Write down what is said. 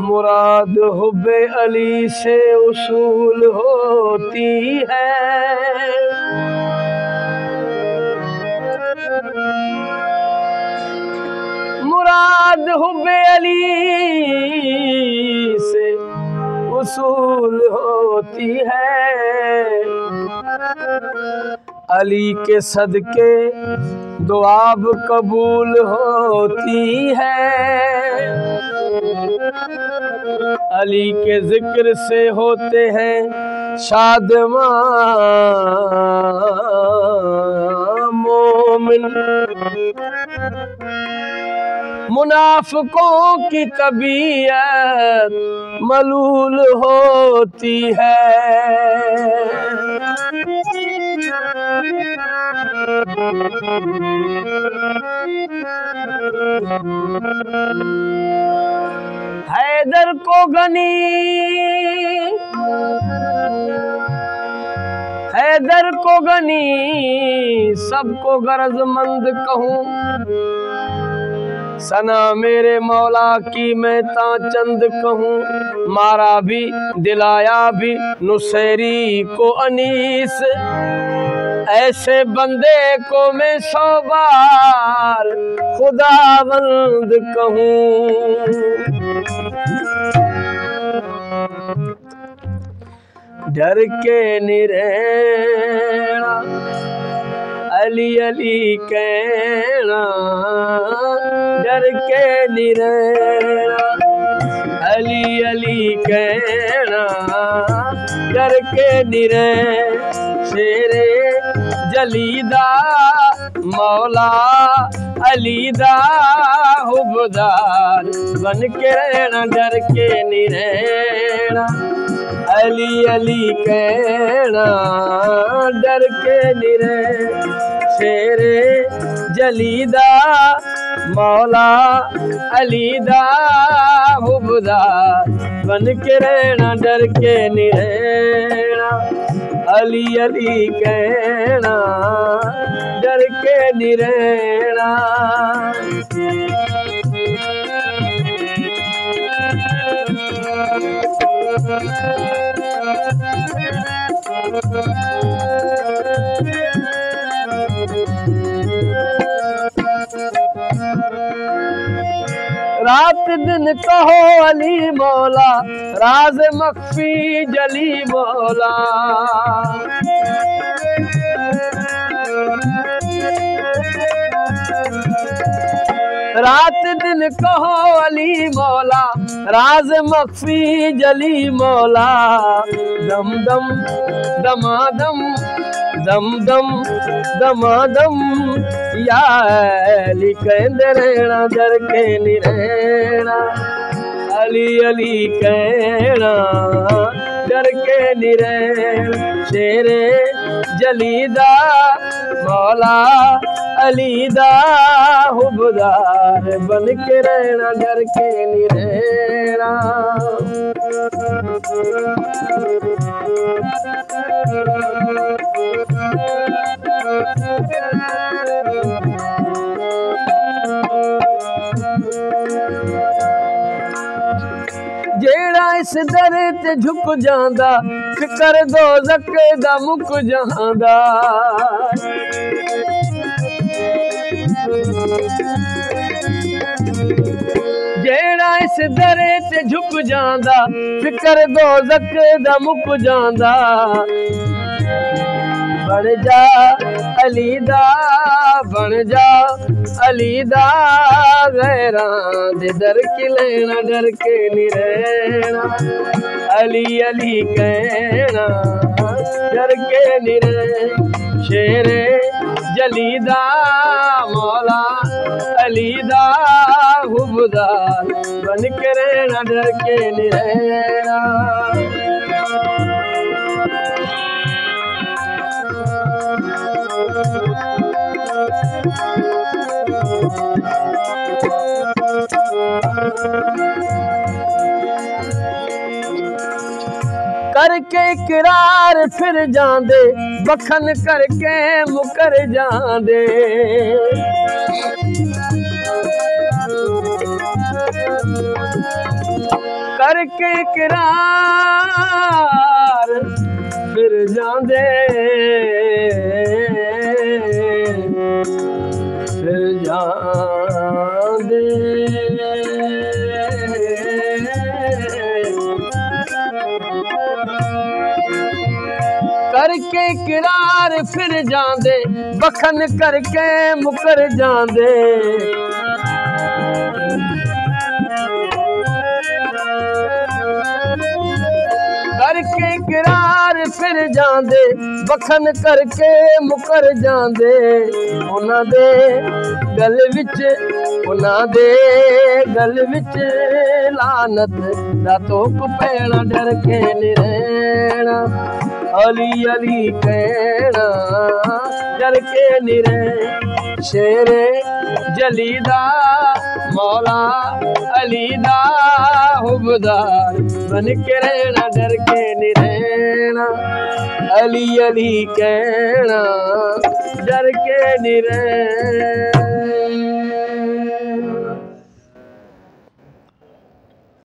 मुराद हुब्बे अली से उसूल होती है, मुराद हुब्बे अली से उसूल होती है। अली के सदके दुआब कबूल होती है। अली के जिक्र से होते हैं शादमां मोमिन। मुनाफिकों की तबीयत मलूल होती है। हैदर को गनी, हैदर को गनी सबको गरजमंद कहूँ। सना मेरे मौला की मैं ताचंद कहूँ। मारा भी दिलाया भी नुसैरी को अनीस, ऐसे बंदे को मैं 100 बार खुदावंद कहूँ। डर के निरेणा अली अली कहना, डर के निरेणा अली अली कहना, डर के निरे शेरे जलीदा मौला अलीदा हुबदार बन के रहना। डर के निरेणा अली अली कहना, डर के निरे शेरे जलीदा मौला अलीदा हुबदार बन के रहना। डर के निरेणा अली अली कहना, डर के निरेणा। रात दिन कहो अली मौला, राज मख्फी जली मौला। रात दिन कहो अली मौला, राज मख्फी जली मौला। दम दम दमादम दम दम दमादम या अली कहते रहना। डर के निरेणा अली अली कहना, डर के निरेणा शेरे जलीदा मौला अलीदा हुबदार बन के रहना। डर के निरेणा जेड़ा इस दर ते झुक जांदा, फिकर दोज़ख दा मुक जांदा। जेड़ा इस दर ते झुक जांदा, फिकर दोज़ख दा मुक जांदा। बन जा अलीदा बन जा अलीदा, गैरां दे दर की लेना। डर के निरेणा अली अली कहना, डर के निरे शेरे जलीदा मौला अलीदा हुबदार बन के रहना। डर के निरेणा करके इकरार फिर जांदे बखन करके मुकर जांदे करके इकरार फिर जांदे फिर जांदे करके इकरार फिर जांदे बखन करके मुकर जांदे करके इकरार फिर जांदे बखन करके मुकर जांदे उन्हां दे गल विच लानत दा तोक पैना डर के निरैना अली अली कहना डर के निरे शेरे जलीदा मौला अलीदा हुबदार बन के रहना डर के निरैना अली अली कहना डर के निरे